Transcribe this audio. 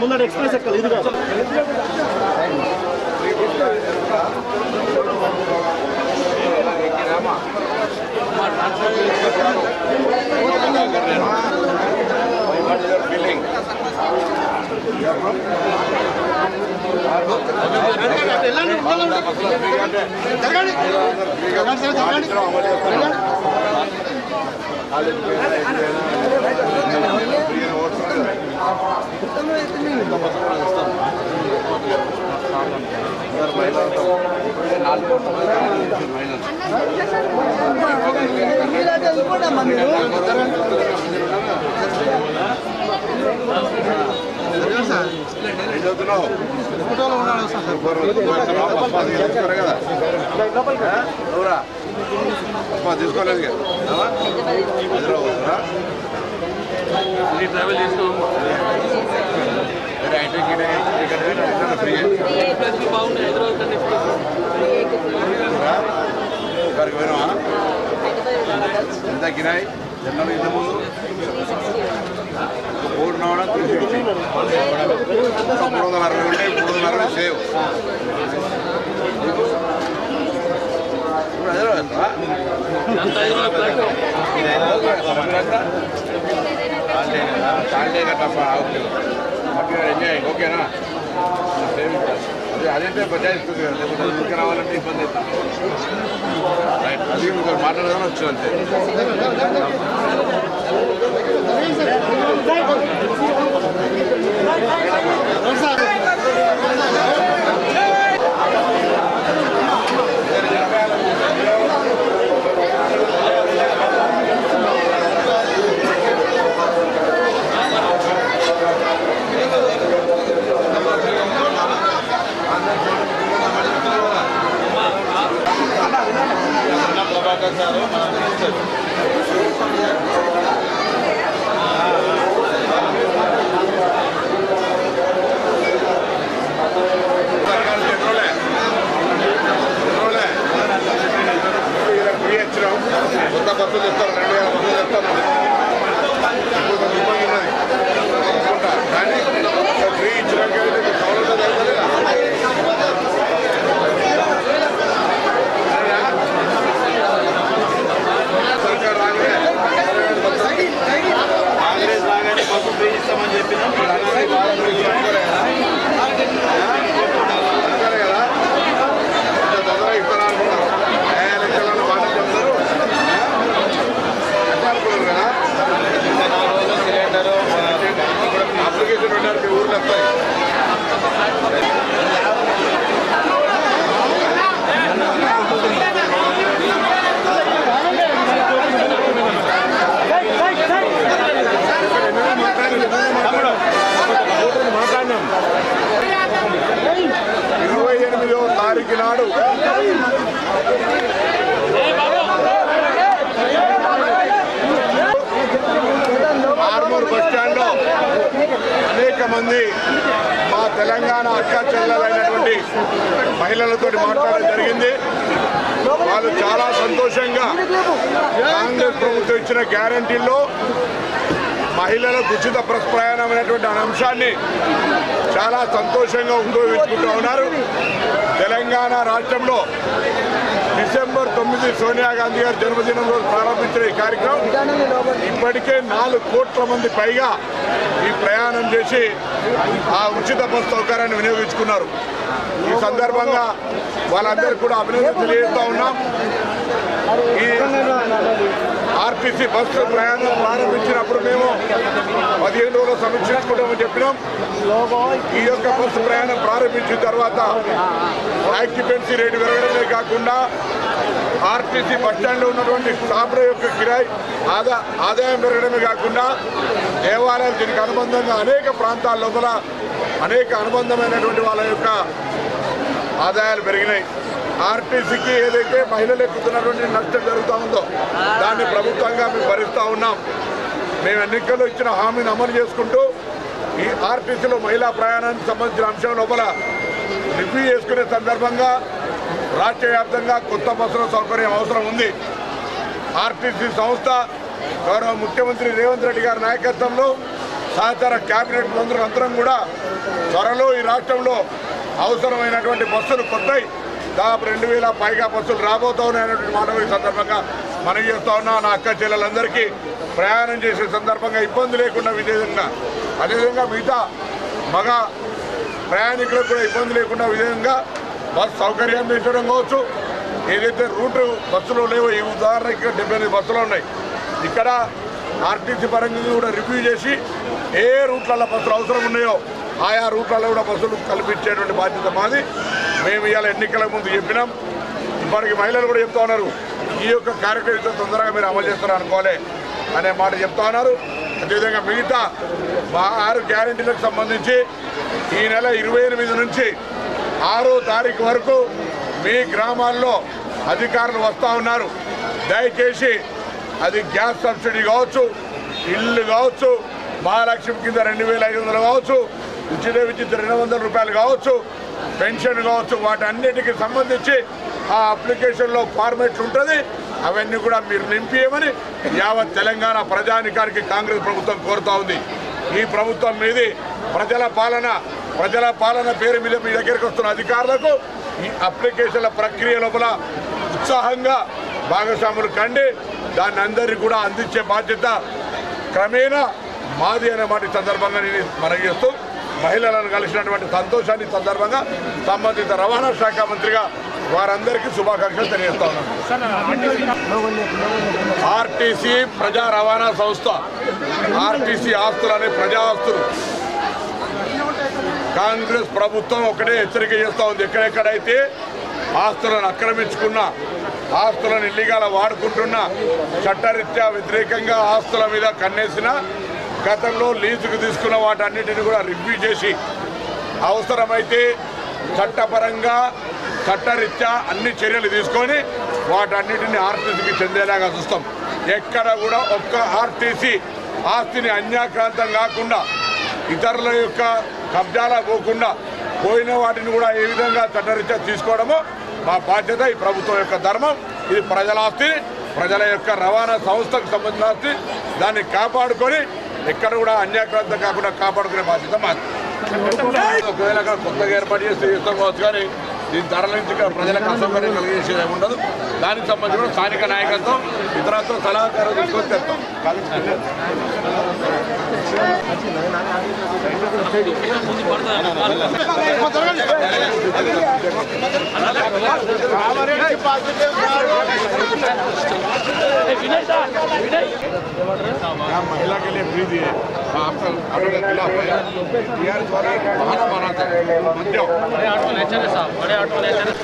ముందర ఎక్స్ప్రెస్ ఎక్కలు ఇది కాదు తీసుకోలేదు ట్రావెల్ చేసినాం బాగుంది హైదరాబాద్ పోయినావా ఎంత కిరాయి జనరల్ ఇంత ముందు 3 రావడం 360 360 ఉంటే 360 సేవ్ ఓకేనా అదేంటే బజాయిస్తుంది కదా లేకపోతే ఊరికి రావాలంటే ఇబ్బంది అవుతుంది అది మాట్లాడదామని వచ్చాను అంతే కొత్త బస్సులు ఇస్తారు 2000 బస్సులు ఇస్తాను కానీ ఫ్రీ ఇచ్చినాక సౌలభ్యం జరుగుతుందా సర్కార్ రాగానే కాంగ్రెస్ రాగానే బస్సు ఫ్రీ ఇస్తామని చెప్పినాం కదా తొందరగా ఇస్తారా అనుకున్నారు ఎలక్షన్లను మాట చెప్తారు కదా అప్లికేషన్ పెట్టారు మీ ఊర్లో వస్తాయి మాట్లాడినాం 28వ తారీఖు నాడు ఆర్మూర్ బస్టాండ్లో అనేక మంది మా తెలంగాణ అక్క చెల్లెలైనటువంటి మహిళలతో మాట్లాడడం జరిగింది. వాళ్ళు చాలా సంతోషంగా కాంగ్రెస్ ప్రభుత్వం ఇచ్చిన గ్యారంటీల్లో మహిళలకు ఉచిత బస్ ప్రయాణం అనేటువంటి అంశాన్ని చాలా సంతోషంగా ఉపయోగించుకుంటూ ఉన్నారు. తెలంగాణ రాష్ట్రంలో డిసెంబర్ 9 సోనియా గాంధీ గారి జన్మదినం రోజు ప్రారంభించిన ఈ కార్యక్రమం ఇప్పటికే 4 కోట్ల మంది పైగా ఈ ప్రయాణం చేసి ఆ ఉచిత బస్ సౌకర్యాన్ని వినియోగించుకున్నారు. ఈ సందర్భంగా వాళ్ళందరూ కూడా అభినందనలు తెలియజేస్తూ ఉన్నాం. ఈ ఆర్టీసీ బస్సు ప్రయాణం ప్రారంభించినప్పుడు మేము 15 రోజులు సమీక్షించుకుంటామని చెప్పినాం. ఈ యొక్క బస్సు ప్రయాణం ప్రారంభించిన తర్వాత ఆక్యుపెన్సీ రేటు పెరగడమే కాకుండా ఆర్టీసీ బస్టాండ్లో ఉన్నటువంటి స్టాఫ్ల యొక్క కిరాయి ఆదాయం పెరగడమే కాకుండా దేవాలయాలు దీనికి అనుబంధంగా అనేక ప్రాంతాల లోపల అనేక అనుబంధమైనటువంటి వాళ్ళ యొక్క ఆదాయాలు పెరిగినాయి. ఆర్టీసీకి ఏదైతే మహిళలు ఎక్కుతున్నటువంటి నష్టం జరుగుతూ ఉందో దాన్ని ప్రభుత్వంగా మేము భరిస్తూ ఉన్నాం. మేము ఎన్నికల్లో ఇచ్చిన హామీని అమలు చేసుకుంటూ ఈ ఆర్టీసీలో మహిళా ప్రయాణానికి సంబంధించిన అంశం లోపల రివ్యూ చేసుకునే సందర్భంగా రాష్ట్ర వ్యాప్తంగా కొత్త బస్సుల సౌకర్యం అవసరం ఉంది. ఆర్టీసీ సంస్థ గౌరవ ముఖ్యమంత్రి రేవంత్ రెడ్డి గారి నాయకత్వంలో సహచార కేబినెట్ మంత్రులు అందరం కూడా త్వరలో ఈ రాష్ట్రంలో అవసరమైనటువంటి బస్సులు కొత్తవి దాదాపు 2000 పైగా బస్సులు రాబోతా ఉన్నాయనేటువంటి మాట ఈ సందర్భంగా మనం చేస్తూ ఉన్నా. నా అక్క చెల్లెలందరికీ ప్రయాణం చేసే సందర్భంగా ఇబ్బంది లేకుండా విధంగా అదేవిధంగా మిగతా మగ ప్రయాణికులకు కూడా ఇబ్బంది లేకుండా విధంగా బస్సు సౌకర్యం పెంచడం కావచ్చు. ఏదైతే రూటు బస్సులు లేవో ఈ ఉదాహరణకి 78 బస్సులు ఉన్నాయి. ఇక్కడ ఆర్టీసీ పరంగా కూడా రివ్యూ చేసి ఏ రూట్లలో బస్సులు అవసరం ఉన్నాయో ఆయా రూట్లలో కూడా బస్సులు కల్పించేటువంటి బాధ్యత మాది. మేము ఇవాళ ఎన్నికల ముందు చెప్పినాం. ఇప్పటికి మహిళలు కూడా చెప్తా ఉన్నారు ఈ యొక్క కార్యక్రమం తొందరగా మీరు అమలు చేస్తారు అనుకోవాలి అనే మాట చెప్తా ఉన్నారు. అదేవిధంగా మిగతా 6 గ్యారెంటీలకు సంబంధించి ఈ నెల 28 నుంచి 6వ తారీఖు వరకు మీ గ్రామాల్లో అధికారులు వస్తూ ఉన్నారు. దయచేసి అది గ్యాస్ సబ్సిడీ కావచ్చు, ఇల్లు కావచ్చు, మహాలక్ష్మి కింద 2500 కావచ్చు, ఉచిత విద్యుత్ 200 రూపాయలు కావచ్చు, పెన్షన్ కావచ్చు, వాటన్నిటికీ సంబంధించి ఆ అప్లికేషన్లో ఫార్మేట్ ఉంటుంది. అవన్నీ కూడా మీరు నింపియమని యావత్ తెలంగాణ ప్రజానికానికి కాంగ్రెస్ ప్రభుత్వం కోరుతూ ఉంది. ఈ ప్రభుత్వం మీది ప్రజల పాలన పేరు మీద మీ దగ్గరికి వస్తున్న అధికారులకు ఈ అప్లికేషన్ల ప్రక్రియ లోపల ఉత్సాహంగా భాగస్వాములు కండి దాన్ని అందరికీ కూడా అందించే బాధ్యత క్రమేణా మాది అనే మాట సందర్భంగా నేను మనవి చేస్తూ మహిళలను కలిసినటువంటి సంతోషాన్ని సందర్భంగా సంబంధిత రవాణా శాఖ మంత్రిగా వారందరికీ శుభాకాంక్షలు తెలియజేస్తా ఉన్నాను. ఆర్టీసీ ప్రజా రవాణా సంస్థ, ఆర్టీసీ ఆస్తులు అనే ప్రజా ఆస్తులు కాంగ్రెస్ ప్రభుత్వం ఒకటే హెచ్చరిక చేస్తూ ఉంది. ఎక్కడెక్కడైతే ఆస్తులను ఆక్రమించుకున్న, ఆస్తులను ఇల్లీగాల వాడుకుంటున్న, చట్టరీత్యా వ్యతిరేకంగా ఆస్తుల మీద కన్నేసిన, గతంలో లీజుకు తీసుకున్న వాటన్నిటిని కూడా రివ్యూ చేసి అవసరమైతే చట్టపరంగా చట్టరీత్యా అన్ని చర్యలు తీసుకొని వాటన్నిటిని ఆర్టీసీకి చెందేలాగా చూస్తాం. ఎక్కడ కూడా ఒక్క ఆర్టీసీ ఆస్తిని అన్యాక్రాంతం కాకుండా, ఇతరుల యొక్క కబ్జాలా పోకుండా పోయిన వాటిని కూడా ఏ విధంగా చట్టరీత్యా తీసుకోవడమో మా బాధ్యత. ఈ ప్రభుత్వం యొక్క ధర్మం. ఇది ప్రజల ఆస్తి, ప్రజల యొక్క రవాణా సంస్థకు సంబంధించిన ఆస్తి. దాన్ని కాపాడుకొని ఎక్కడ కూడా అన్యాక్రాంతం కాకుండా కాపాడుకునే బాధ్యత మాది. ఒకవేళ అక్కడ కొత్తగా ఏర్పాటు చేస్తే ఇస్తాం కావచ్చు, కానీ దీని ధరల నుంచి ప్రజలకు అసౌకర్యం కలిగేసేది ఉండదు. దానికి సంబంధించి కూడా స్థానిక నాయకత్వం ఇతరులతో సలహాకారం తీసుకొని తెస్తాం. महिला के लिए फ्री दिए आपका ऑटो का खिलाफ है बिहार द्वारा बहाना बनाता है। बड़े ऑटो नेचर है साहब, बड़े ऑटो नेचर है।